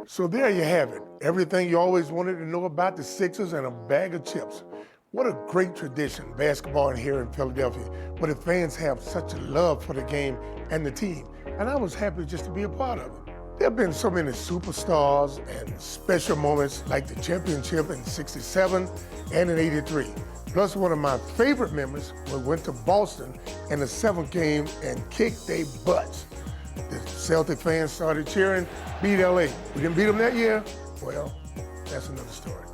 So there you have it. Everything you always wanted to know about the Sixers and a bag of chips. What a great tradition, basketball here in Philadelphia, where the fans have such a love for the game and the team. And I was happy just to be a part of it. There have been so many superstars and special moments like the championship in '67 and in '83. Plus, one of my favorite memories was we went to Boston in the 7th game and kicked their butts. The Celtic fans started cheering, beat LA. We didn't beat them that year. Well, that's another story.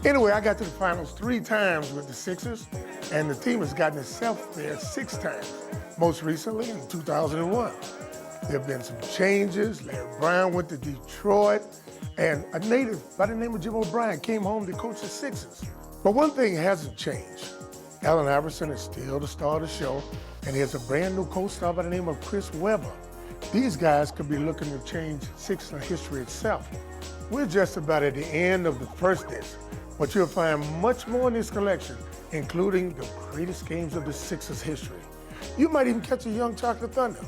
Anyway, I got to the finals 3 times with the Sixers, and the team has gotten itself there 6 times, most recently in 2001. There have been some changes. Larry Brown went to Detroit, and a native by the name of Jim O'Brien came home to coach the Sixers. But one thing hasn't changed. Allen Iverson is still the star of the show, and he has a brand new co-star by the name of Chris Webber. These guys could be looking to change Sixers history itself. We're just about at the end of the first disc, but you'll find much more in this collection, including the greatest games of the Sixers history. You might even catch a young Chocolate Thunder.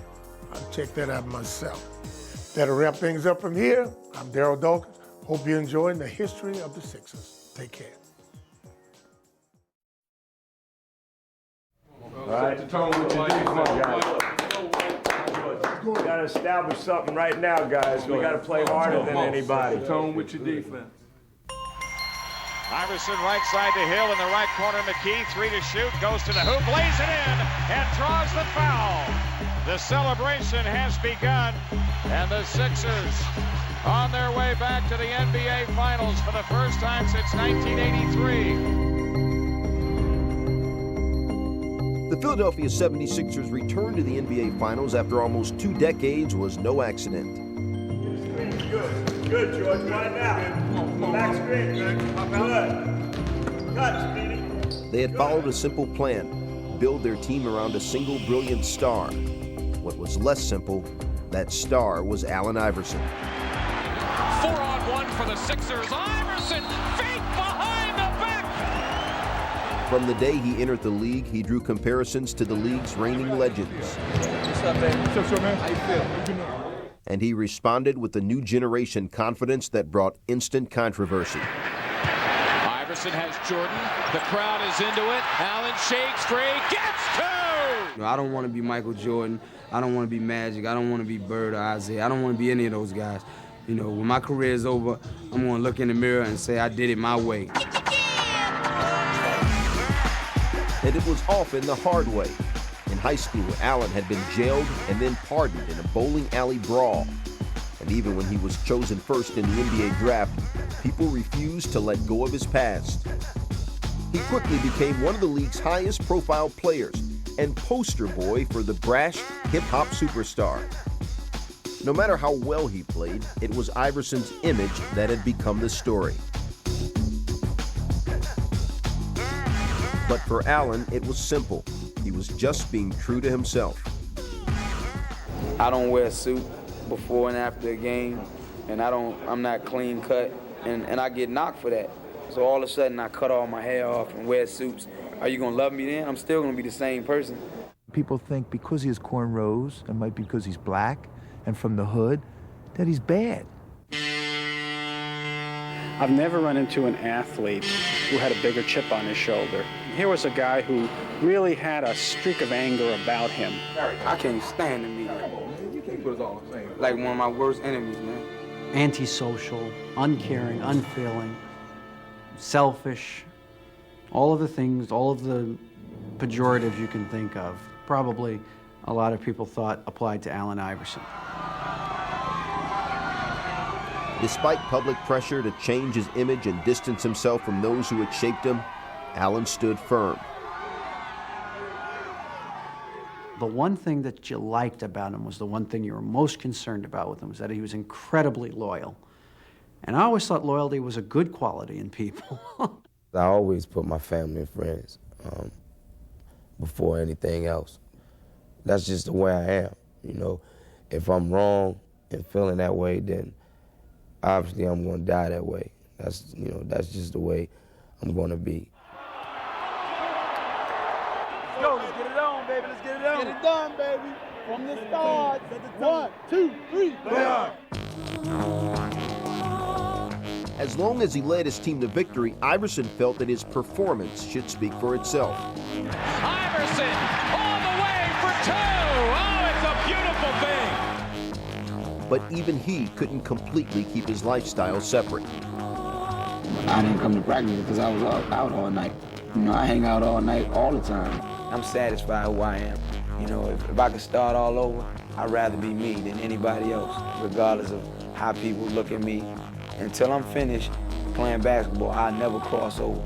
I'll check that out myself. That'll wrap things up from here. I'm Darryl Dawkins. Hope you're enjoying the history of the Sixers. Take care. All right, the tone with your come on, guys. We got to establish something right now, guys. We got to play harder than anybody. Tone with your defense. Iverson right side to Hill in the right corner. McKee, 3 to shoot, goes to the hoop, lays it in, and draws the foul. The celebration has begun, and the Sixers on their way back to the NBA Finals for the first time since 1983. The Philadelphia 76ers return to the NBA Finals after almost 2 decades was no accident. Good, George. Run it out. Back screen. Good. Cut, Speedy. They had followed a simple plan, build their team around a single brilliant star. What was less simple, that star was Allen Iverson. 4-on-1 for the Sixers. Iverson, feet behind the back. From the day he entered the league, he drew comparisons to the league's reigning legends. What's up, man? What's up, man? How you feel? And he responded with the new generation confidence that brought instant controversy. Iverson has Jordan. The crowd is into it. Allen shakes free, gets 2. I don't want to be Michael Jordan. I don't want to be Magic. I don't want to be Bird or Isaiah. I don't want to be any of those guys. You know, when my career is over, I'm going to look in the mirror and say I did it my way. And it was often the hard way. In high school, Allen had been jailed and then pardoned in a bowling alley brawl. And even when he was chosen first in the NBA draft, people refused to let go of his past. He quickly became one of the league's highest profile players and poster boy for the brash hip-hop superstar. No matter how well he played, it was Iverson's image that had become the story. But for Allen, it was simple. He was just being true to himself. I don't wear a suit before and after a game, and I'm not clean cut, and I get knocked for that. So all of a sudden I cut all my hair off and wear suits. Are you gonna love me then? I'm still gonna be the same person. People think because he has cornrows, and might be because he's black and from the hood, that he's bad. I've never run into an athlete who had a bigger chip on his shoulder. Here was a guy who really had a streak of anger about him. I can't stand the media. You can't put us all the same. Like one of my worst enemies, man. Antisocial, uncaring, unfeeling, selfish, all of the things, all of the pejoratives you can think of, probably a lot of people thought applied to Allen Iverson. Despite public pressure to change his image and distance himself from those who had shaped him, Allen stood firm. The one thing that you liked about him was the one thing you were most concerned about with him, was that he was incredibly loyal. And I always thought loyalty was a good quality in people. I always put my family and friends before anything else. That's just the way I am. You know, if I'm wrong and feeling that way, then obviously I'm going to die that way. That's just the way I'm going to be. Let's go. Let's get it on, baby. Let's get it on. Get it done, baby. From the start. 1, 2, 3. Play on. As long as he led his team to victory, Iverson felt that his performance should speak for itself. Iverson all the way for two. Oh, it's a beautiful thing. But even he couldn't completely keep his lifestyle separate. I didn't come to practice because I was out all night. You know, I hang out all night all the time. I'm satisfied who I am. You know, if I could start all over, I'd rather be me than anybody else, regardless of how people look at me. Until I'm finished playing basketball, I'll never cross over.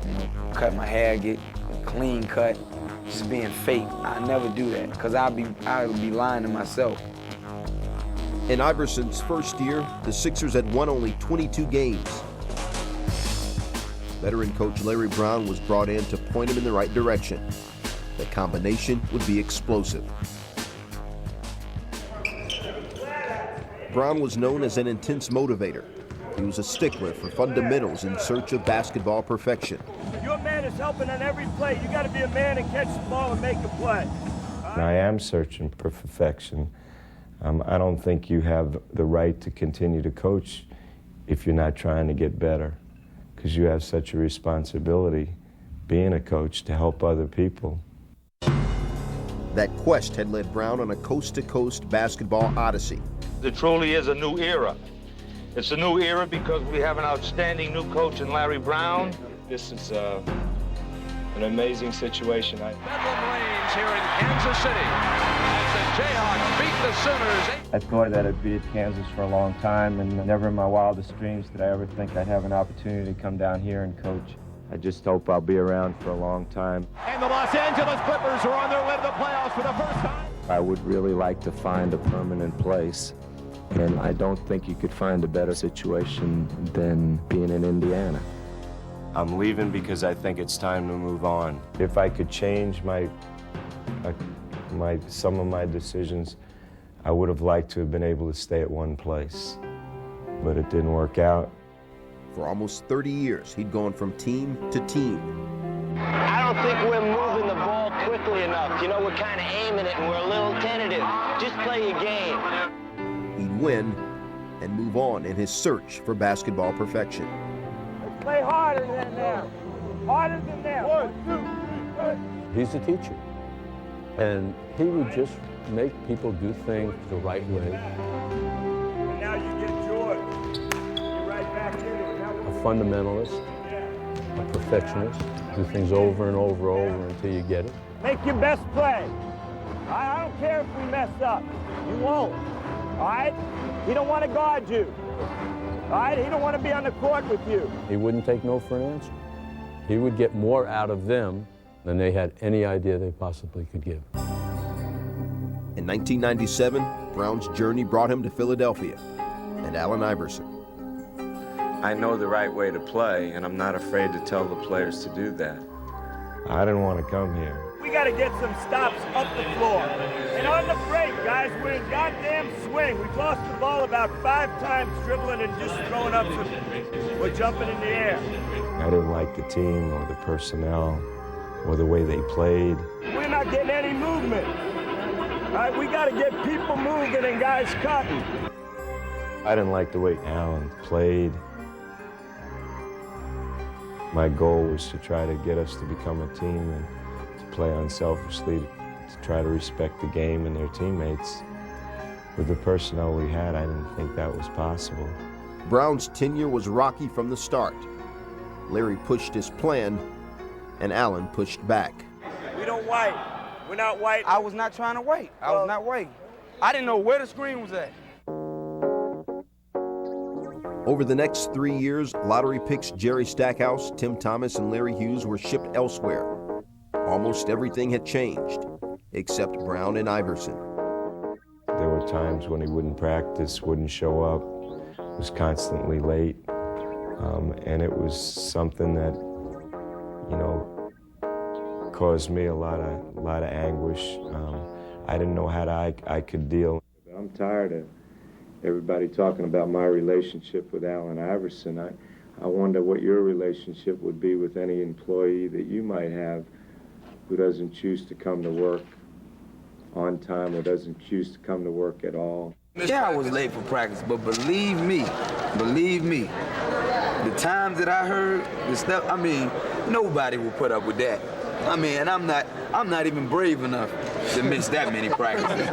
You know, cut my hair, get a clean cut, just being fake. I never do that, because I'll be lying to myself. In Iverson's first year, the Sixers had won only 22 games. Veteran coach Larry Brown was brought in to point him in the right direction. The combination would be explosive. Brown was known as an intense motivator. He was a stickler for fundamentals in search of basketball perfection. Your man is helping on every play. You got to be a man and catch the ball and make a play. I am searching for perfection. I don't think you have the right to continue to coach if you're not trying to get better, because you have such a responsibility being a coach to help other people. That quest had led Brown on a coast-to-coast basketball odyssey. It truly is a new era. It's a new era because we have an outstanding new coach in Larry Brown. This is an amazing situation. Bedlam reigns here in Kansas City as the Jayhawks beat the Sooners. I thought that I'd be at Kansas for a long time, and never in my wildest dreams did I ever think I'd have an opportunity to come down here and coach. I just hope I'll be around for a long time. And the Los Angeles Clippers are on their way to the playoffs for the first time. I would really like to find a permanent place, and I don't think you could find a better situation than being in Indiana. I'm leaving because I think it's time to move on. If I could change some of my decisions, I would have liked to have been able to stay at one place, but it didn't work out. For almost 30 years, he'd gone from team to team. I don't think we're moving the ball quickly enough. You know, we're kind of aiming it and we're a little tentative. Just play your game. He'd win and move on in his search for basketball perfection. Let's play harder than them. Harder than them. 1, 2, 3, He's a teacher. And he would just make people do things the right way. And now you get George. You're right back in it. A fundamentalist, a perfectionist, do things over and over until you get it. Make your best play. I don't care if we mess up. You won't. All right? He don't want to guard you. All right? He don't want to be on the court with you. He wouldn't take no for an answer. He would get more out of them than they had any idea they possibly could give. In 1997, Brown's journey brought him to Philadelphia and Allen Iverson. I know the right way to play, and I'm not afraid to tell the players to do that. I didn't want to come here. We got to get some stops up the floor. And on the break, guys, we're in goddamn swing. We've lost the ball about 5 times dribbling and just throwing up some... We're jumping in the air. I didn't like the team or the personnel or the way they played. We're not getting any movement. All right, we got to get people moving and guys cutting. I didn't like the way Allen played. My goal was to try to get us to become a team and to play unselfishly, to try to respect the game and their teammates. With the personnel we had, I didn't think that was possible. Brown's tenure was rocky from the start. Larry pushed his plan, and Allen pushed back. We don't wait. We're not waiting. I was not trying to wait. I was not waiting. I didn't know where the screen was at. Over the next 3 years, lottery picks Jerry Stackhouse, Tim Thomas, and Larry Hughes were shipped elsewhere. Almost everything had changed, except Brown and Iverson. There were times when he wouldn't practice, wouldn't show up, was constantly late, and it was something that, you know, caused me a lot of anguish. I didn't know how I could deal. I'm tired of everybody talking about my relationship with Allen Iverson. I wonder what your relationship would be with any employee that you might have who doesn't choose to come to work on time or doesn't choose to come to work at all. Yeah, I was late for practice, but believe me, the times that I heard, the stuff, I mean, nobody will put up with that. I mean, and I'm not even brave enough to miss that many practices.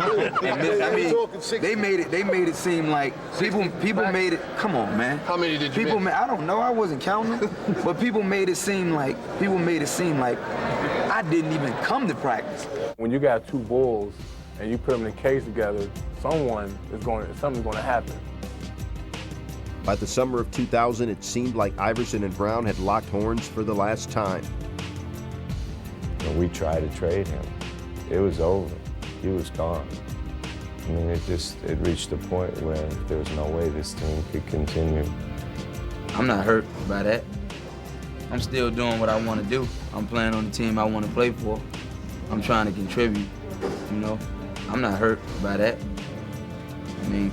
They made it seem like people made it. Come on, man. How many did you miss? I don't know. I wasn't counting, but people made it seem like I didn't even come to practice. When you got two bulls and you put them in a cage together, something's going to happen. By the summer of 2000, it seemed like Iverson and Brown had locked horns for the last time. When we tried to trade him, it was over. He was gone. I mean, it reached a point where there was no way this team could continue. I'm not hurt by that. I'm still doing what I want to do. I'm playing on the team I want to play for. I'm trying to contribute, you know. I'm not hurt by that. I mean,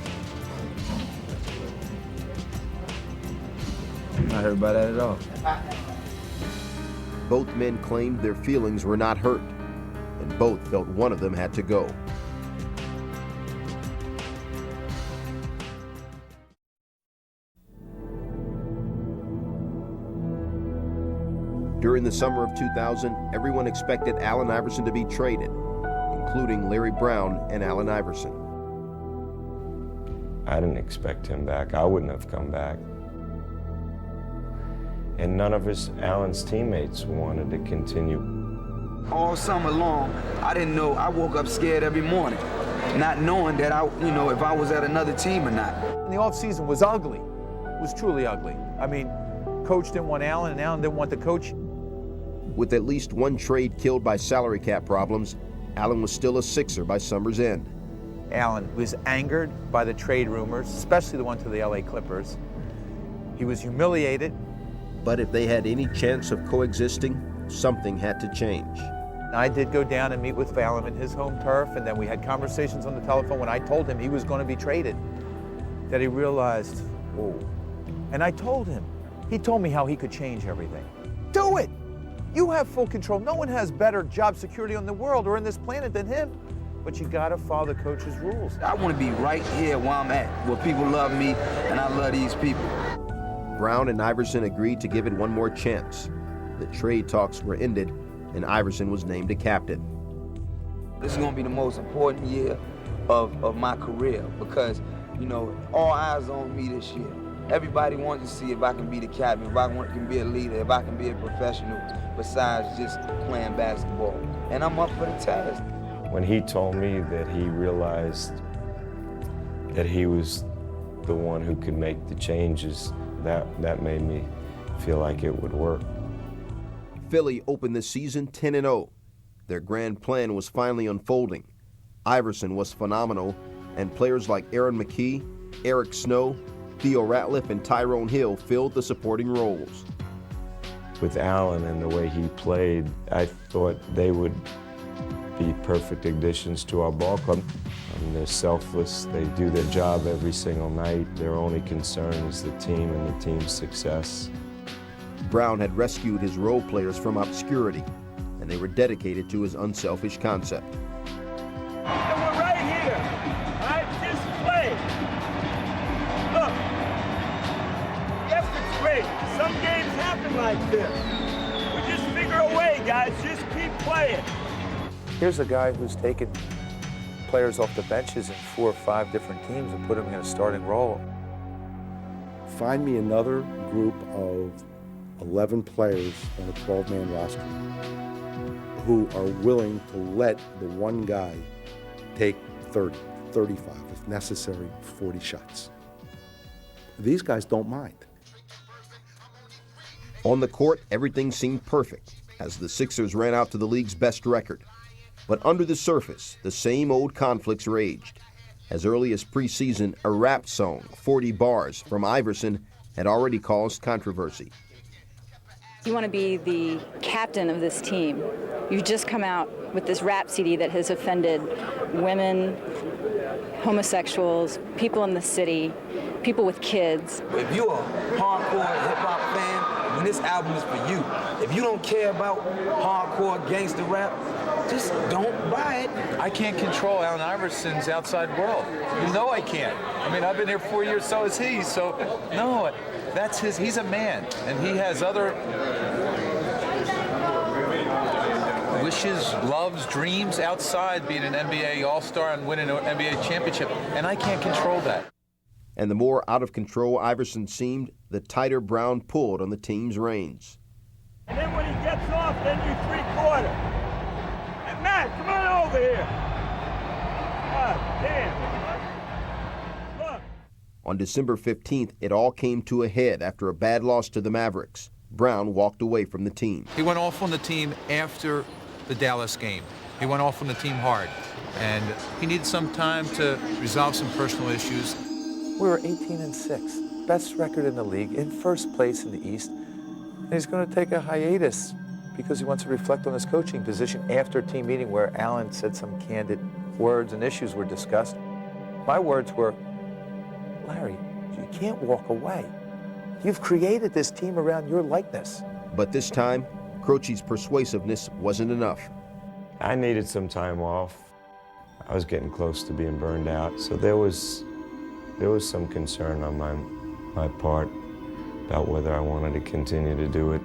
I'm not hurt by that at all. Both men claimed their feelings were not hurt, and both felt one of them had to go. During the summer of 2000, everyone expected Allen Iverson to be traded, including Larry Brown and Allen Iverson. I didn't expect him back. I wouldn't have come back. And none of Allen's teammates wanted to continue. All summer long, I didn't know. I woke up scared every morning, not knowing that if I was at another team or not. And the offseason was ugly. It was truly ugly. I mean, coach didn't want Allen, and Allen didn't want the coach. With at least one trade killed by salary cap problems, Allen was still a Sixer by summer's end. Allen was angered by the trade rumors, especially the one to the LA Clippers. He was humiliated. But if they had any chance of coexisting, something had to change. I did go down and meet with Allen in his home turf, and then we had conversations on the telephone when I told him he was going to be traded, that he realized, oh. And I told him. He told me how he could change everything. Do it! You have full control. No one has better job security on the world or in this planet than him. But you gotta follow the coach's rules. I want to be right here where I'm at, where people love me and I love these people. Brown and Iverson agreed to give it one more chance. The trade talks were ended, and Iverson was named a captain. This is going to be the most important year of my career because, all eyes on me this year. Everybody wants to see if I can be the captain, if I can be a leader, if I can be a professional besides just playing basketball. And I'm up for the task. When he told me that he realized that he was the one who could make the changes, that made me feel like it would work. Philly opened the season 10-0. Their grand plan was finally unfolding. Iverson was phenomenal, and players like Aaron McKie, Eric Snow, Theo Ratliff, and Tyrone Hill filled the supporting roles. With Allen and the way he played, I thought they would be perfect additions to our ball club. They're selfless, they do their job every single night. Their only concern is the team and the team's success. Brown had rescued his role players from obscurity, and they were dedicated to his unselfish concept. And we're right here. All right, just play. Look, yes, it's great. Some games happen like this. We just figure a way, guys. Just keep playing. Here's a guy who's taken players off the benches in 4 or 5 different teams and put them in a starting role. Find me another group of 11 players on a 12-man roster who are willing to let the one guy take 30, 35, if necessary, 40 shots. These guys don't mind. On the court, everything seemed perfect as the Sixers ran out to the league's best record. But under the surface, the same old conflicts raged. As early as preseason, a rap song, 40 Bars, from Iverson had already caused controversy. You want to be the captain of this team. You've just come out with this rap CD that has offended women, homosexuals, people in the city, people with kids. If you're a hardcore hip-hop fan, then this album is for you. If you don't care about hardcore gangster rap, Just don't buy it. I can't control Allen Iverson's outside world. You know I can't. I mean, I've been here 4 years, so is he. So, no, that's he's a man, and he has other wishes, loves, dreams outside being an NBA All-Star and winning an NBA championship, and I can't control that. And the more out of control Iverson seemed, the tighter Brown pulled on the team's reins. And then when he gets off, then you three-quarter. Hey, Matt, come on over here. God damn. Look. On December 15th, it all came to a head after a bad loss to the Mavericks. Brown walked away from the team. He went off on the team after the Dallas game. He went off on the team hard, and he needed some time to resolve some personal issues. We were 18-6, best record in the league, in first place in the East, and he's going to take a hiatus because he wants to reflect on his coaching position after a team meeting where Allen said some candid words and issues were discussed. My words were, Larry, you can't walk away. You've created this team around your likeness. But this time, Croce's persuasiveness wasn't enough. I needed some time off. I was getting close to being burned out, so there was some concern on my part about whether I wanted to continue to do it.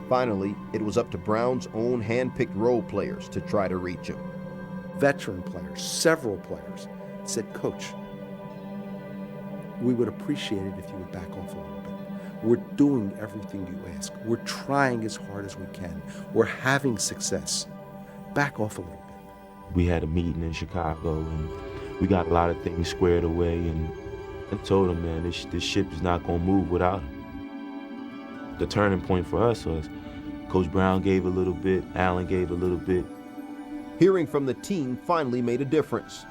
Finally, it was up to Brown's own hand-picked role players to try to reach him. Veteran players, several players, said, Coach, we would appreciate it if you would back off a little bit. We're doing everything you ask. We're trying as hard as we can. We're having success. Back off a little bit. We had a meeting in Chicago, and we got a lot of things squared away, and I told him, man, this ship is not going to move without him. The turning point for us was Coach Brown gave a little bit, Allen gave a little bit. Hearing from the team finally made a difference.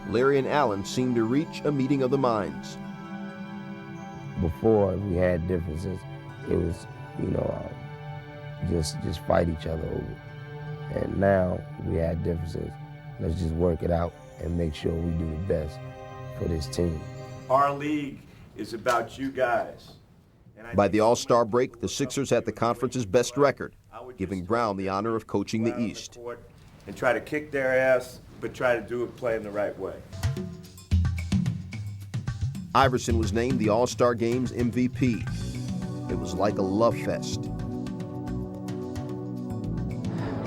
Larry and Allen seemed to reach a meeting of the minds. Before we had differences, it was, just fight each other over. And now we had differences. Let's just work it out and make sure we do the best for this team. Our league is about you guys. By the All-Star break, the Sixers had the conference's best record, giving Brown the honor of coaching the East. And try to kick their ass, but try to do it playing the right way. Iverson was named the All-Star Game's MVP. It was like a love fest.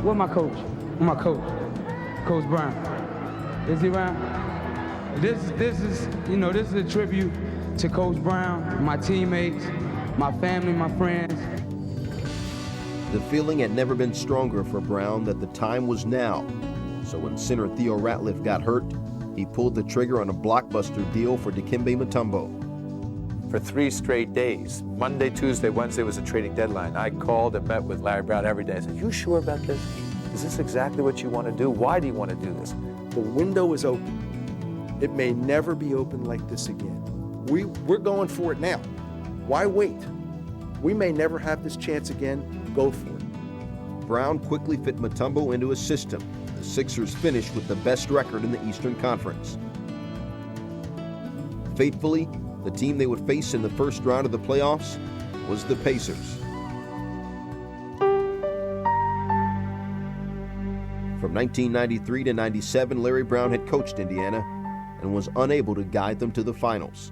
Where's my coach? My coach, Coach Brown. Is he around? This is a tribute to Coach Brown, my teammates, my family, my friends. The feeling had never been stronger for Brown that the time was now. So when center Theo Ratliff got hurt, he pulled the trigger on a blockbuster deal for Dikembe Mutombo. For 3 straight days, Monday, Tuesday, Wednesday was a trading deadline. I called and met with Larry Brown every day. I said, you sure about this? Is this exactly what you want to do? Why do you want to do this? The window is open. It may never be open like this again. We're going for it now. Why wait? We may never have this chance again. Go for it. Brown quickly fit Mutombo into his system. The Sixers finished with the best record in the Eastern Conference. Fatefully, the team they would face in the first round of the playoffs was the Pacers. From 1993 to 97, Larry Brown had coached Indiana and was unable to guide them to the finals.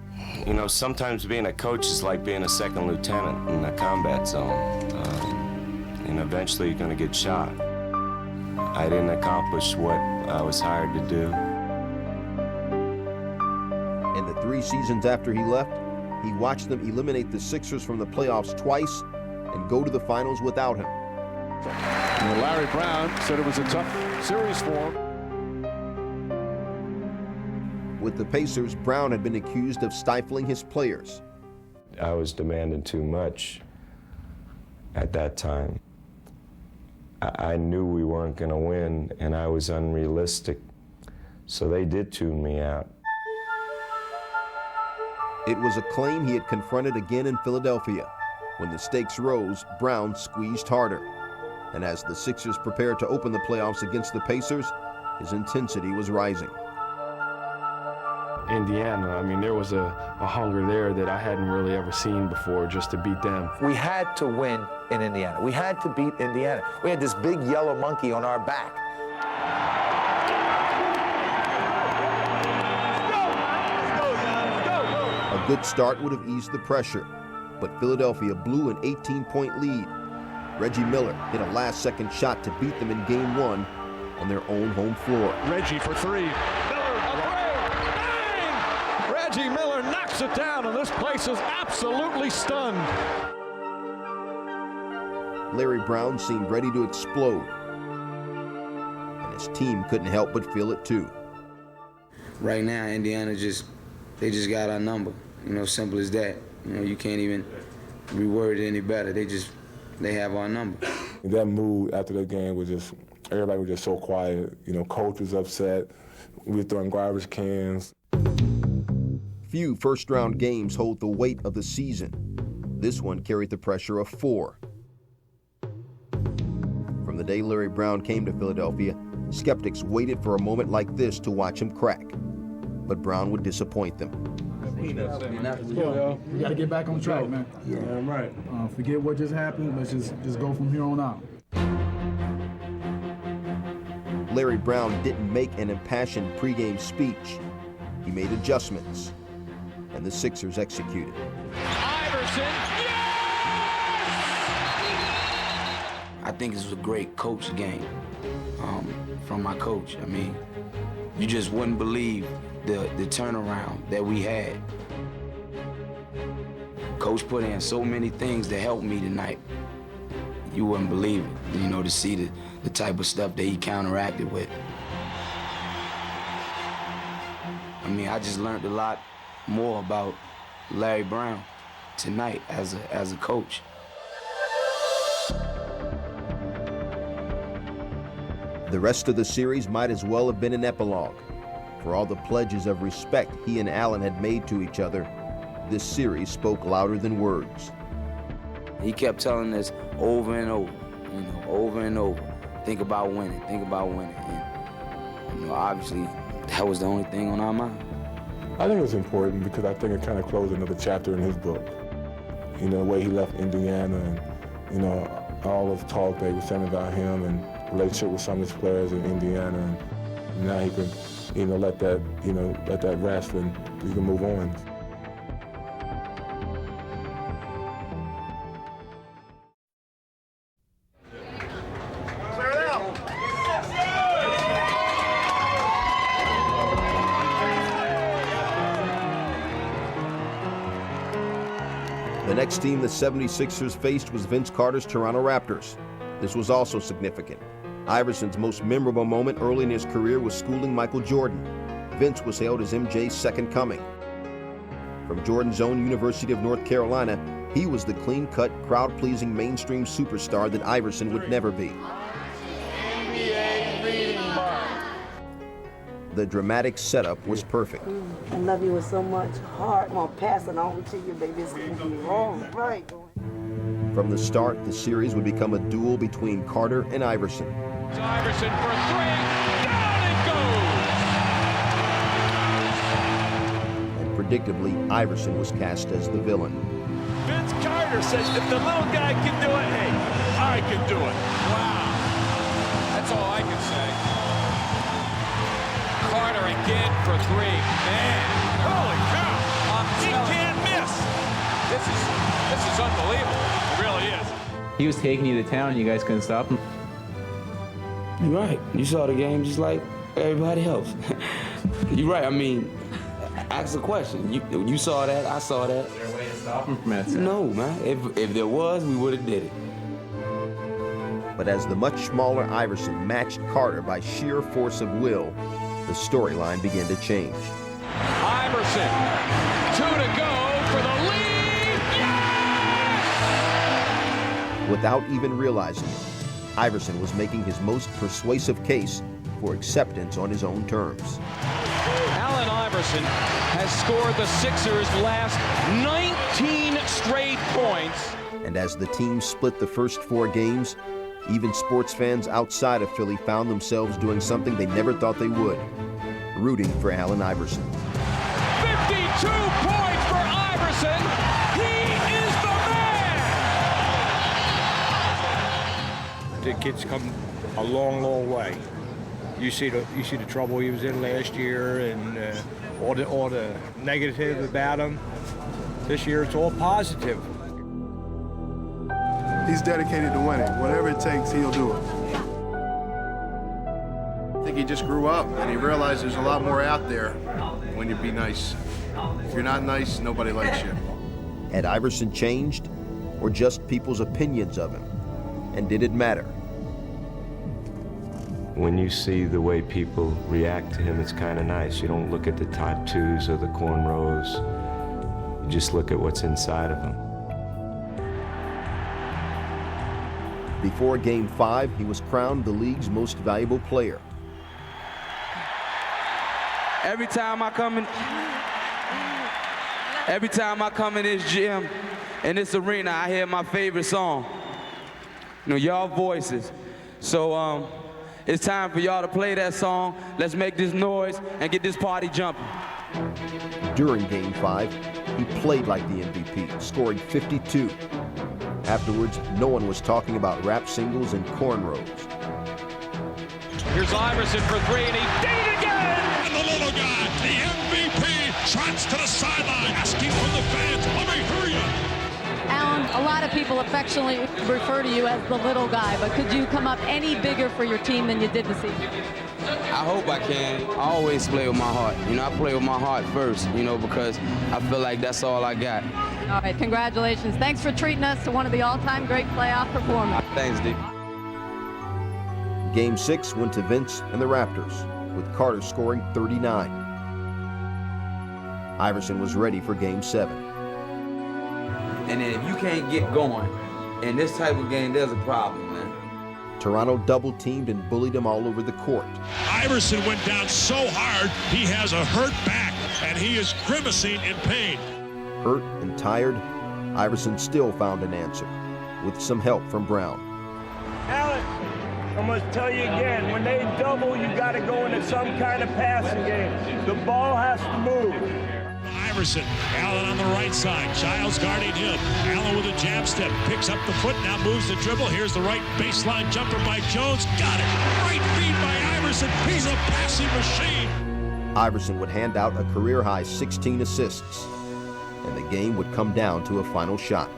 Sometimes being a coach is like being a second lieutenant in a combat zone. And eventually you're going to get shot. I didn't accomplish what I was hired to do. In the 3 seasons after he left, he watched them eliminate the Sixers from the playoffs twice and go to the finals without him. Larry Brown said it was a tough series for him. With the Pacers, Brown had been accused of stifling his players. I was demanding too much at that time. I knew we weren't going to win, and I was unrealistic. So they did tune me out. It was a claim he had confronted again in Philadelphia. When the stakes rose, Brown squeezed harder. And as the Sixers prepared to open the playoffs against the Pacers, his intensity was rising. Indiana, there was a hunger there that I hadn't really ever seen before, just to beat them. We had to win in Indiana. We had to beat Indiana. We had this big yellow monkey on our back. good start would have eased the pressure, but Philadelphia blew an 18-point lead. Reggie Miller hit a last-second shot to beat them in Game 1 on their own home floor. Reggie for three. Miller, a three. Bang! Reggie Miller knocks it down, and this place is absolutely stunned. Larry Brown seemed ready to explode, and his team couldn't help but feel it too. Right now, Indiana they just got our number. You know, simple as that. You know, you can't even reword it any better. They have our number. That mood after the game was just, everybody was just so quiet. You know, coach was upset. We were throwing garbage cans. Few first-round games hold the weight of the season. This one carried the pressure of 4. From the day Larry Brown came to Philadelphia, skeptics waited for a moment like this to watch him crack. But Brown would disappoint them. We got to get back on track, man. Yeah, right. Forget what just happened. Let's just go from here on out. Larry Brown didn't make an impassioned pregame speech. He made adjustments, and the Sixers executed. Iverson, I think it's a great coach game from my coach. I mean, you just wouldn't believe the turnaround that we had. Coach put in so many things to help me tonight. You wouldn't believe it, you know, to see the type of stuff that he counteracted with. I mean, I just learned a lot more about Larry Brown tonight as a coach. The rest of the series might as well have been an epilogue. For all the pledges of respect he and Allen had made to each other, this series spoke louder than words. He kept telling us over and over, you know, over and over, think about winning, think about winning. And, you know, obviously, that was the only thing on our mind. I think it's important because I think it kind of closed another chapter in his book. You know, the way he left Indiana and, you know, all of the talk they were saying about him and relationship with some of his players in Indiana. And now he can, you know, let that rest and he can move on. The next team the 76ers faced was Vince Carter's Toronto Raptors. This was also significant. Iverson's most memorable moment early in his career was schooling Michael Jordan. Vince was hailed as MJ's second coming. From Jordan's own University of North Carolina, he was the clean-cut, crowd-pleasing mainstream superstar that Iverson would never be. The dramatic setup was perfect. I love you with so much heart. I'm gonna pass it on to you, baby. It's gonna be wrong, right? From the start, the series would become a duel between Carter and Iverson. Iverson for three. Down it goes! And predictably, Iverson was cast as the villain. Vince Carter says, if the little guy can do it, hey, I can do it. Wow. That's all I can say. Carter again for three. Man. Holy cow. He can't miss. This is unbelievable. It really is. He was taking you to town and you guys couldn't stop him. You're right. You saw the game just like everybody else. You're right. I mean, ask the question. You saw that. I saw that. Is there a way to stop him from that? No, man. If there was, we would have did it. But as the much smaller Iverson matched Carter by sheer force of will, the storyline began to change. Iverson, 2 to go for the lead. Yes! Without even realizing it, Iverson was making his most persuasive case for acceptance on his own terms. Allen Iverson has scored the Sixers' last 19 straight points. And as the team split the first 4 games, even sports fans outside of Philly found themselves doing something they never thought they would, rooting for Allen Iverson. 52 points for Iverson. He is the man. The kid's come a long, long way. you see the trouble he was in last year, and all the negative about him. This year it's all positive. He's dedicated to winning. Whatever it takes, he'll do it. I think he just grew up and he realized there's a lot more out there when you be nice. If you're not nice, nobody likes you. Had Iverson changed, or just people's opinions of him? And did it matter? When you see the way people react to him, it's kind of nice. You don't look at the tattoos or the cornrows. You just look at what's inside of him. Before Game 5, he was crowned the league's most valuable player. Every time I come in this gym, in this arena, I hear my favorite song. You know, y'all voices. So it's time for y'all to play that song. Let's make this noise and get this party jumping. During Game 5, he played like the MVP, scoring 52. Afterwards, no one was talking about rap singles and cornrows. Here's Iverson for three, and he did it again! And the little guy, the MVP, trots to the sideline, asking from the fans, let me hear you. Allen, a lot of people affectionately refer to you as the little guy, but could you come up any bigger for your team than you did this evening? I hope I can. I always play with my heart. You know, I play with my heart first, you know, because I feel like that's all I got. All right, congratulations. Thanks for treating us to one of the all-time great playoff performers. Thanks, D. Game 6 went to Vince and the Raptors, with Carter scoring 39. Iverson was ready for Game 7. And then if you can't get going in this type of game, there's a problem, man. Toronto double-teamed and bullied him all over the court. Iverson went down so hard, he has a hurt back, and he is grimacing in pain. Hurt and tired, Iverson still found an answer, with some help from Brown. Allen, I must tell you again, when they double, you got to go into some kind of passing game. The ball has to move. Iverson, Allen on the right side, Giles guarding him. Allen with a jab step, picks up the foot, now moves the dribble. Here's the right baseline jumper by Jones. Got it! Right feed by Iverson. He's a passing machine. Iverson would hand out a career-high 16 assists, and the game would come down to a final shot.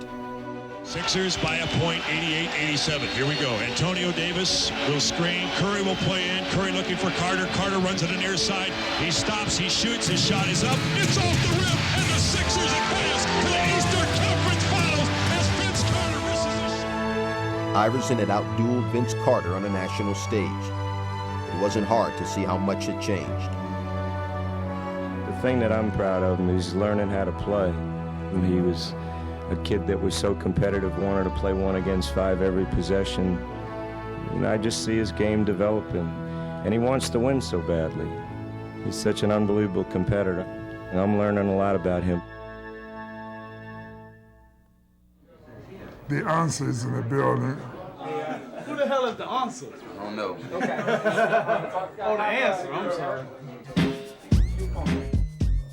Sixers by a point, 88-87. Here we go. Antonio Davis will screen. Curry will play in. Curry looking for Carter. Carter runs it to the near side. He stops. He shoots. His shot is up. It's off the rim. And the Sixers advance to the Eastern Conference Finals as Vince Carter misses a shot. Iverson had outdueled Vince Carter on a national stage. It wasn't hard to see how much had changed. The thing that I'm proud of him is learning how to play. And he was a kid that was so competitive, wanted to play 1 against 5 every possession. And I just see his game developing. And he wants to win so badly. He's such an unbelievable competitor. And I'm learning a lot about him. The answer is in the building. Who the hell is the answer? I don't know. Okay. Oh, the answer, I'm sorry.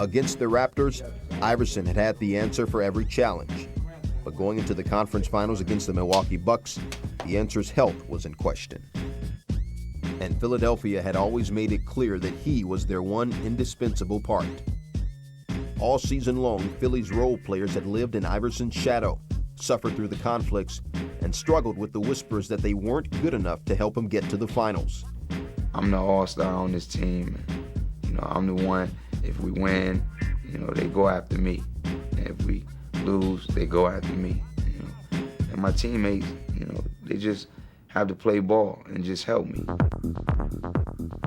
Against the Raptors, Iverson had had the answer for every challenge. But going into the conference finals against the Milwaukee Bucks, the answer's health was in question. And Philadelphia had always made it clear that he was their one indispensable part. All season long, Philly's role players had lived in Iverson's shadow, suffered through the conflicts, and struggled with the whispers that they weren't good enough to help him get to the finals. I'm the all-star on this team. You know, I'm the one. If we win, you know, they go after me. And if we lose, they go after me. You know, and my teammates, you know, they just have to play ball and just help me.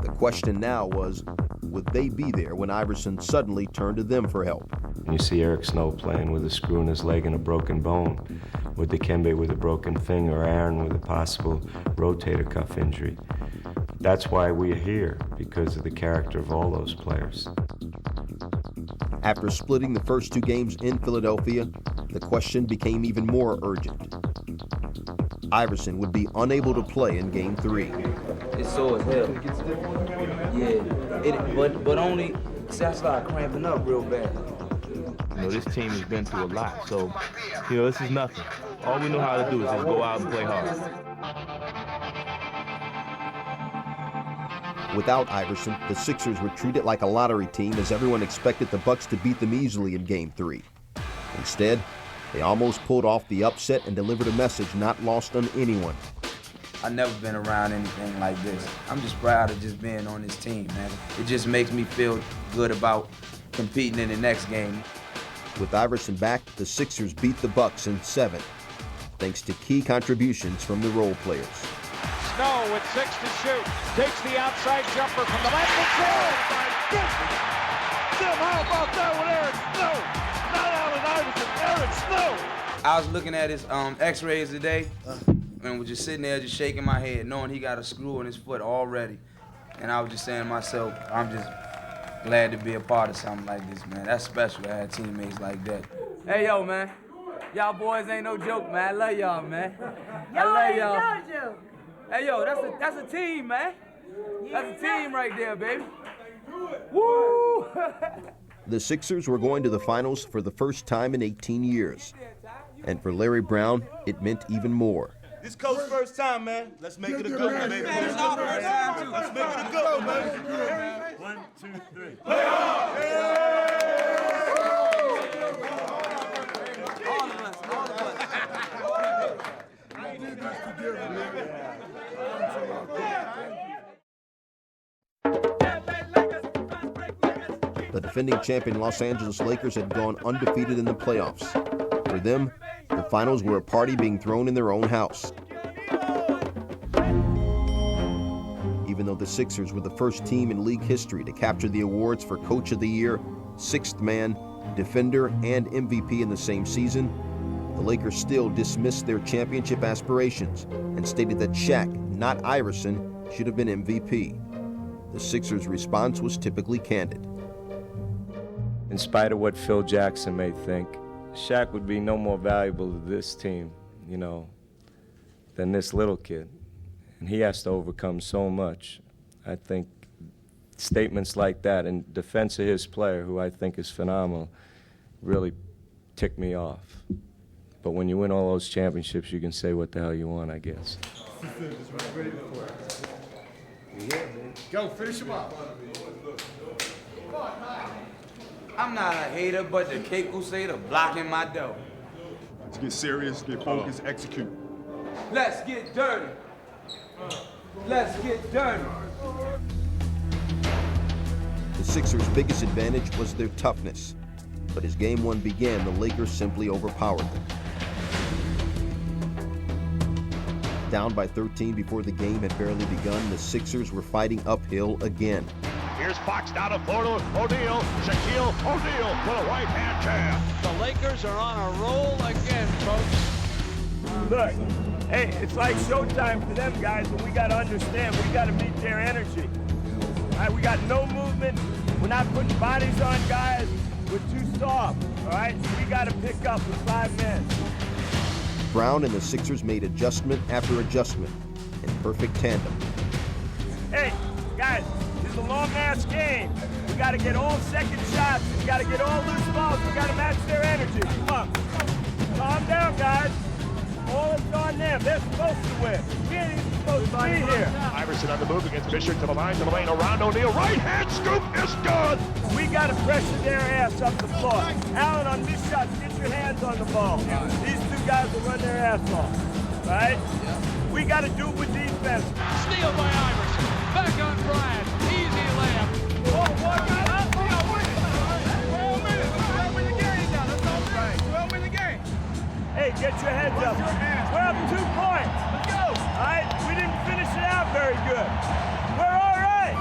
The question now was, would they be there when Iverson suddenly turned to them for help? You see Eric Snow playing with a screw in his leg and a broken bone, with Dikembe with a broken finger, Aaron with a possible rotator cuff injury. That's why we're here, because of the character of all those players. After splitting the first 2 games in Philadelphia, the question became even more urgent. Iverson would be unable to play in Game 3. It's sore as hell. Yeah, but only, see, I started cramping up real bad. You know, this team has been through a lot, so, you know, this is nothing. All we know how to do is just go out and play hard. Iverson would be unable to play in Game 3. The question became even more urgent. Iverson would be unable to play in Game 3. Game 3 was scheduled for Friday, September 9th. Iverson would be unable to play in Game 3. The question became even more urgent. Iverson would be unable to play in Game 3. You know, this is nothing. All we know how to do is just go out and play hard. Without Iverson, the Sixers were treated like a lottery team as everyone expected the Bucks to beat them easily in Game 3. Instead, they almost pulled off the upset and delivered a message not lost on anyone. I've never been around anything like this. I'm just proud of just being on this team, man. It just makes me feel good about competing in the next game. With Iverson back, the Sixers beat the Bucks in 7, thanks to key contributions from the role players. Snow with 6 to shoot. Takes the outside jumper from the left and through. Oh, my goodness! Tim, how about that with Eric Snow? Not Allen Iverson, Eric Snow! I was looking at his x-rays today and was just sitting there just shaking my head, knowing he got a screw in his foot already. And I was just saying to myself, I'm just glad to be a part of something like this, man. That's special to have teammates like that. Hey, yo, man. Y'all boys ain't no joke, man. I love y'all, man. I love y'all. Hey, yo, that's a team, man. That's a team right there, baby. Woo! The Sixers were going to the finals for the first time in 18 years. And for Larry Brown, it meant even more. This coach's first time, man. Let's make it a good one, baby. Let's make it a good one, man. 1, 2, 3. Play on! The defending champion Los Angeles Lakers had gone undefeated in the playoffs. For them, the finals were a party being thrown in their own house. Even though the Sixers were the first team in league history to capture the awards for Coach of the Year, Sixth Man, Defender, and MVP in the same season, the Lakers still dismissed their championship aspirations and stated that Shaq, not Iverson, should have been MVP. The Sixers' response was typically candid. In spite of what Phil Jackson may think, Shaq would be no more valuable to this team, than this little kid. And he has to overcome so much. I think statements like that in defense of his player, who I think is phenomenal, really tick me off. But when you win all those championships, you can say what the hell you want, I guess. Go, finish him up. I'm not a hater, but the cake crusader blocking my dough. Let's get serious, get focused, execute. Let's get dirty. Let's get dirty. The Sixers' biggest advantage was their toughness. But as Game 1 began, the Lakers simply overpowered them. Down by 13 before the game had barely begun, the Sixers were fighting uphill again. Here's Fox down to O'Neal. Shaquille O'Neal with a right-hand jam. The Lakers are on a roll again, folks. Look, hey, it's like showtime for them guys, and we got to understand, we got to meet their energy. All right, we got no movement. We're not putting bodies on guys. We're too soft, all right? So we got to pick up with 5 men. Brown and the Sixers made adjustment after adjustment in perfect tandem. Hey, guys, this is a long-ass game. We got to get all second shots. We got to get all loose balls. We got to match their energy. Come on. Calm down, guys. All is on them. They're supposed to win. We ain't even supposed to be here. Iverson on the move against Fisher to the line, around O'Neal. Right-hand scoop is good. We got to pressure their ass up the floor. Allen, on these shots, get your hands on the ball. These two guys will run their ass off. Right? We got to do it with defense. Steal by Iverson. Back on Bryant. Easy layup. Oh, what? Hey, get your heads up. We're up 2 points. Let's go. All right, we didn't finish it out very good. We're all right.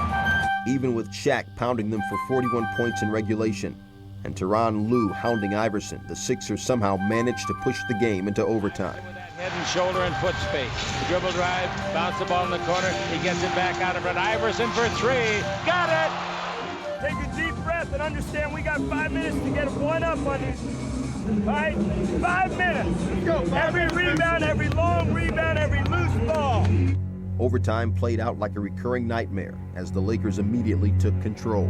Even with Shaq pounding them for 41 points in regulation and Tyronn Lue hounding Iverson, the Sixers somehow managed to push the game into overtime. Head and shoulder and foot space. The dribble drive, bounce the ball in the corner. He gets it back out of it. Iverson for 3. Got it. Take a deep breath and understand we got 5 minutes to get a one-up on these. All right, 5 minutes. Go. Every rebound, every long rebound, every loose ball. Overtime played out like a recurring nightmare as the Lakers immediately took control.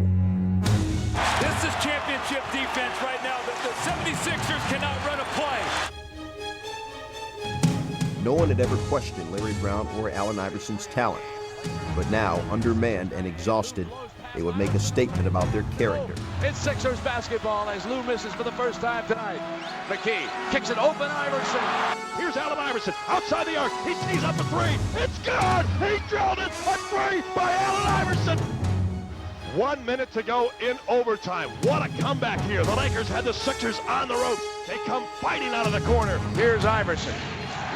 This is championship defense right now. The 76ers cannot run a play. No one had ever questioned Larry Brown or Allen Iverson's talent, But now, undermanned and exhausted, they would make a statement about their character. It's Sixers basketball as Lou misses for the first time tonight. McKee kicks it open, Iverson. Here's Allen Iverson outside the arc. He tees up a three. It's good. He drilled it. A three by Allen Iverson. 1 minute to go in overtime. What a comeback here. The Lakers had the Sixers on the ropes. They come fighting out of the corner. Here's Iverson.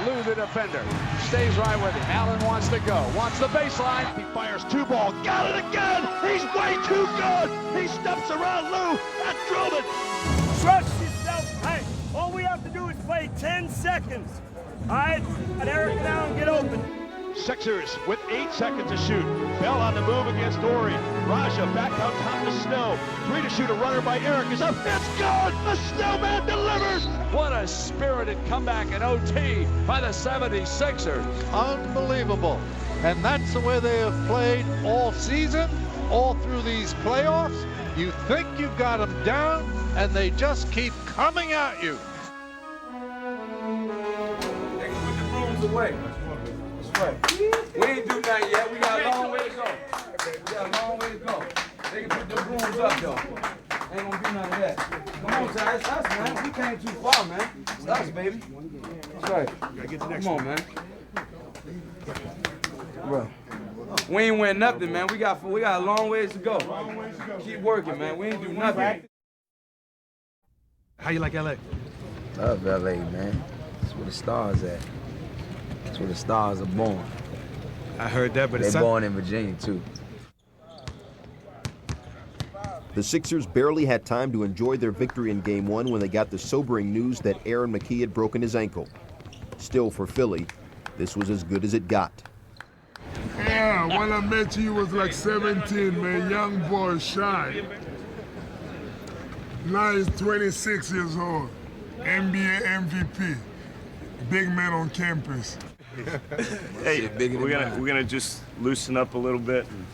Lou, the defender, stays right with him. Allen wants to go, wants the baseline. He fires 2-ball. Got it again. He's way too good. He steps around Lou and drilled it. Trust yourself. Hey, all we have to do is play 10 seconds. All right? And Eric and Allen get open. Sixers with 8 seconds to shoot. Bell on the move against Ori. Raja back out top to Snow. 3 to shoot, a runner by Eric is up. It's good! The Snowman delivers! What a spirited comeback in OT by the 76ers. Unbelievable. And that's the way they have played all season, all through these playoffs. You think you've got them down, and they just keep coming at you. They can put the brooms away. Right. We ain't do nothing yet. We got a long way to go. We got a long way to go. They can put the brooms up, though. Ain't gonna be none of that. Come on, Ty. It's us, man. We came too far, man. It's us, baby. That's right. Come on, man. Bro. We ain't win nothing, man. We got a long ways to go. Keep working, man. We ain't do nothing. How you like LA? Love LA, man. That's where the stars at. That's where the stars are born. I heard that, but they're born in Virginia, too. The Sixers barely had time to enjoy their victory in Game 1 when they got the sobering news that Aaron McKee had broken his ankle. Still, for Philly, this was as good as it got. Yeah, when I met you, you was like 17, man, young boy, shy. Now he's 26 years old, NBA MVP, big man on campus. Hey, we're gonna just loosen up a little bit and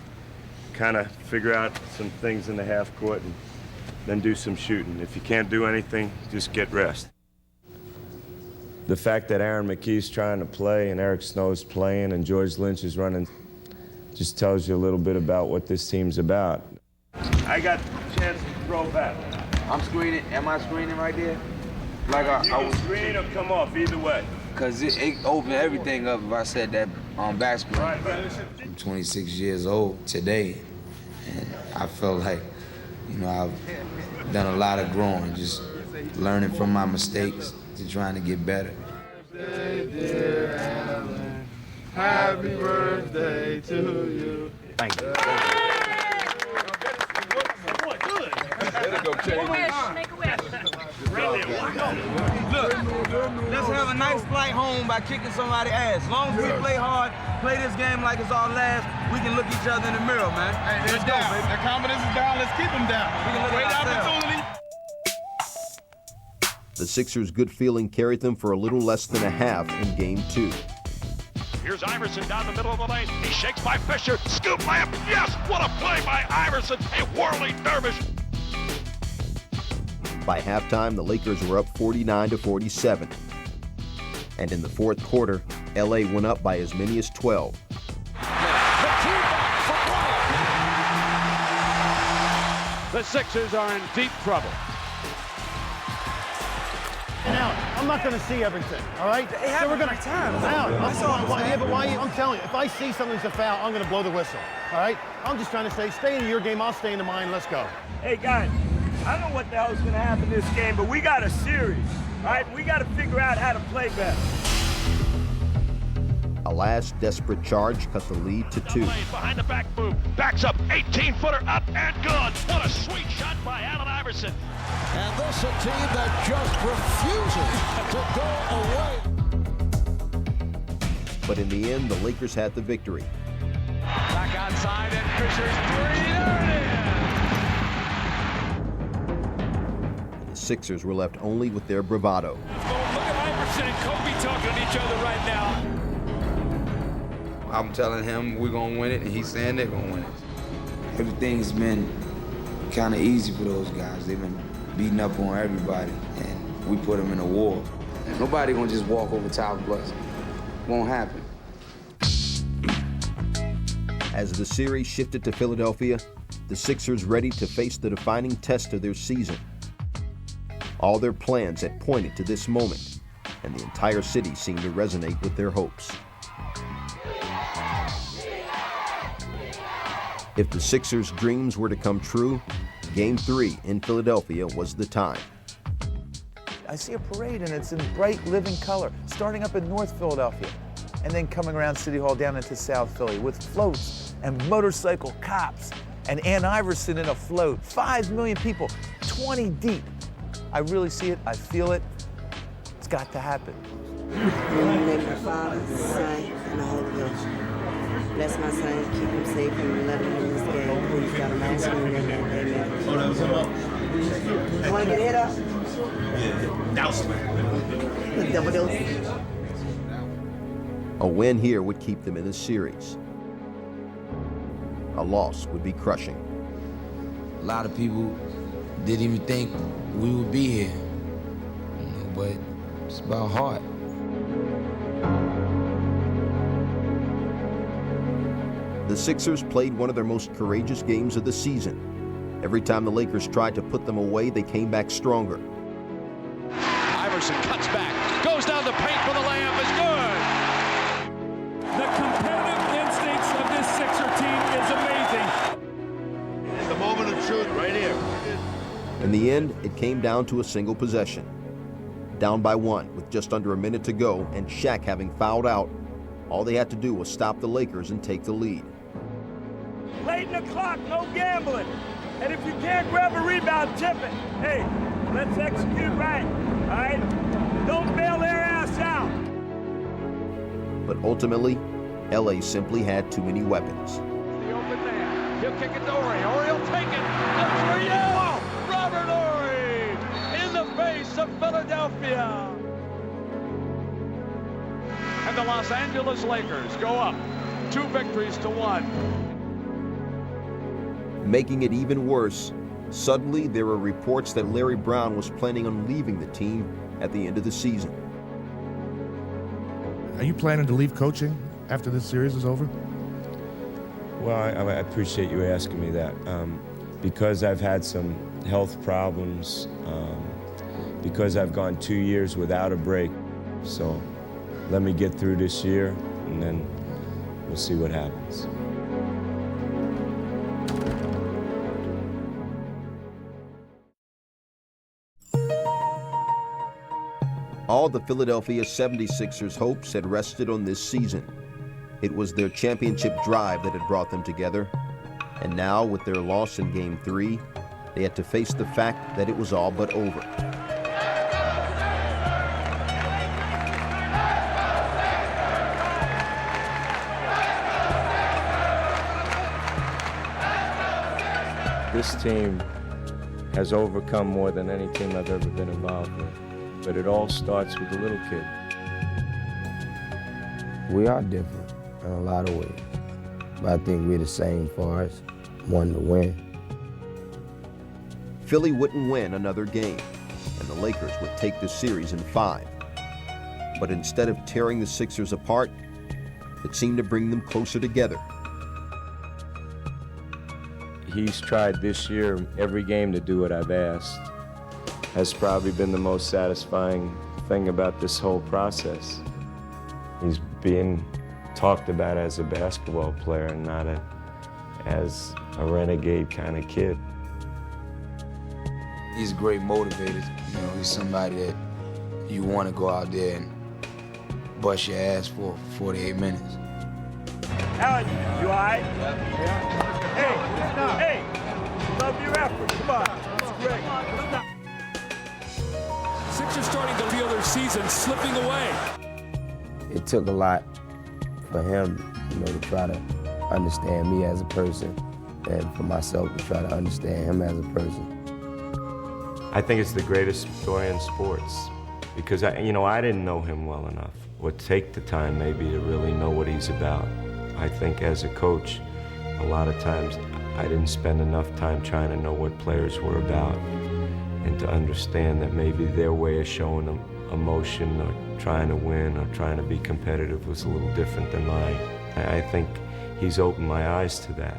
kind of figure out some things in the half court and then do some shooting. If you can't do anything, just get rest. The fact that Aaron McKee's trying to play and Eric Snow's playing and George Lynch is running just tells you a little bit about what this team's about. I got a chance to throw back. I'm screening. Am I screening right there? Like you can screen or come off, either way. Because it opened everything up if I said that on back screen. Right. I'm 26 years old today, and I felt like, I've done a lot of growing, just learning from my mistakes to trying to get better. Dear Allen, happy birthday to you. Thank you. Look, let's have a nice flight home by kicking somebody's ass. As long as we play hard, play this game like it's our last, we can look each other in the mirror, man. Hey, let's go, baby. The confidence is down. Let's keep them down. Great opportunity. The Sixers' good feeling carried them for a little less than a half in Game 2. Here's Iverson down the middle of the lane. He shakes by Fisher. Scoop by him. Yes, what a play by Iverson. A whirling dervish. By halftime, the Lakers were up 49-47. And in the fourth quarter, LA went up by as many as 12. The Sixers are in deep trouble. Now, I'm not going to see everything, all right? So we're going to time. I'm telling you, if I see something's a foul, I'm going to blow the whistle, all right? I'm just trying to say, stay in your game, I'll stay into mine, let's go. Hey, guys, I don't know what the hell is going to happen in this game, but we got a series, all right? We got to figure out how to play better. A last desperate charge cut the lead to 2. Behind the back move, backs up, 18-footer up and good. What a sweet shot by Allen Iverson. And this a team that just refuses to go away. But in the end, the Lakers had the victory. Back outside and Fisher's three. The Sixers were left only with their bravado. Look at Iverson and Kobe talking to each other right now. I'm telling him we're going to win it, and he's saying they're going to win it. Everything's been kind of easy for those guys. They've been beating up on everybody, and we put them in a war. Nobody going to just walk over top of us. Won't happen. As the series shifted to Philadelphia, the Sixers ready to face the defining test of their season. All their plans had pointed to this moment, and the entire city seemed to resonate with their hopes. If the Sixers' dreams were to come true, Game 3 in Philadelphia was the time. I see a parade, and it's in bright, living color, starting up in North Philadelphia, and then coming around City Hall down into South Philly with floats and motorcycle cops and Ann Iverson in a float. 5 million people, 20 deep. I really see it. I feel it. It's got to happen. In the name of the Father, Son, and the Holy Ghost. Bless my son, keep him safe, and let him win this game. Please, God, I'm asking you in your name. Amen. You want to get hit up? Yeah. Douse. Double dose. A win here would keep them in the series. A loss would be crushing. A lot of people didn't even think we would be here, but it's about heart. The Sixers played one of their most courageous games of the season. Every time the Lakers tried to put them away, they came back stronger. Iverson cuts back, goes down the paint for the layup, is good. The competitive instincts of this Sixer team is amazing. The moment of truth right here. In the end, it came down to a single possession. Down by 1 with just under a minute to go and Shaq having fouled out, all they had to do was stop the Lakers and take the lead. Late in the clock, no gambling. And if you can't grab a rebound, tip it. Hey, let's execute right, all right? Don't bail their ass out. But ultimately, LA simply had too many weapons. The open man, he'll kick it to Horry. Horry will take it. The three, oh! Robert Horry in the face of Philadelphia. And the Los Angeles Lakers go up 2 victories to 1. Making it even worse, suddenly there were reports that Larry Brown was planning on leaving the team at the end of the season. Are you planning to leave coaching after this series is over? Well, I appreciate you asking me that. Because I've had some health problems, because I've gone 2 years without a break. So let me get through this year, and then we'll see what happens. All the Philadelphia 76ers' hopes had rested on this season. It was their championship drive that had brought them together. And now, with their loss in Game 3, they had to face the fact that it was all but over. This team has overcome more than any team I've ever been involved with. But it all starts with the little kid. We are different in a lot of ways, but I think we're the same as far as wanting to win. Philly wouldn't win another game, and the Lakers would take the series in 5. But instead of tearing the Sixers apart, it seemed to bring them closer together. He's tried this year every game to do what I've asked. Has probably been the most satisfying thing about this whole process. He's being talked about as a basketball player and not as a renegade kind of kid. He's a great motivator. You know, he's somebody that you want to go out there and bust your ass for 48 minutes. Alan, you all right? Yeah. Hey, love your effort. Come on, it's great. Sixers starting to feel their season slipping away. It took a lot for him, to try to understand me as a person, and for myself to try to understand him as a person. I think it's the greatest story in sports because I didn't know him well enough, or take the time maybe to really know what he's about. I think as a coach, a lot of times I didn't spend enough time trying to know what players were about, and to understand that maybe their way of showing them emotion or trying to win or trying to be competitive was a little different than mine. I think he's opened my eyes to that.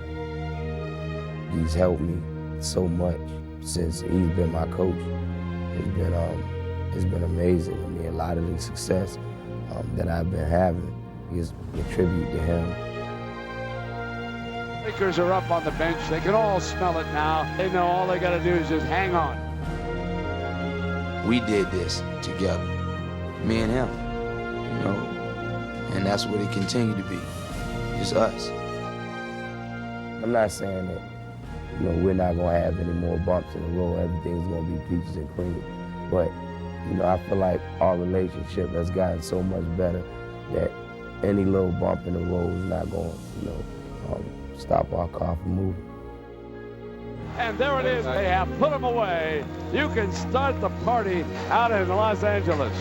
He's helped me so much since he's been my coach. It's been amazing. I mean, a lot of the success that I've been having is a tribute to him. Lakers are up on the bench. They can all smell it now. They know all they got to do is just hang on. We did this together, me and him, you know, and that's what it continued to be, just us. I'm not saying that, you know, we're not gonna have any more bumps in the road. Everything's gonna be peaches and cream, but you know, I feel like our relationship has gotten so much better that any little bump in the road is not going to, you know, stop our car from moving. And there it is. They have put them away. You can start the party out in Los Angeles.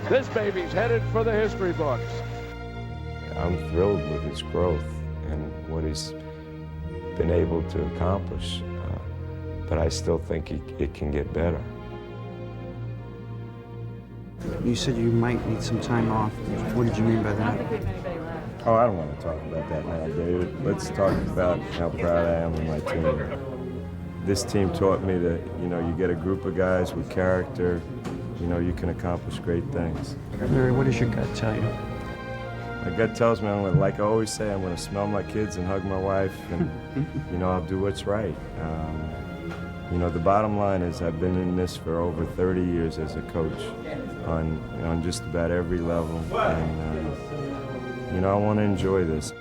This baby's headed for the history books. I'm thrilled with his growth and what he's been able to accomplish, but I still think it can get better. You said you might need some time off. What did you mean by that? Oh, I don't want to talk about that now, David. Let's talk about how proud I am of my team. This team taught me that, you know, you get a group of guys with character, you know, you can accomplish great things. Larry, what does your gut tell you? My gut tells me, like I always say, I'm going to smell my kids and hug my wife, and, you know, I'll do what's right. You know, the bottom line is I've been in this for over 30 years as a coach on just about every level, and, you know, I want to enjoy this.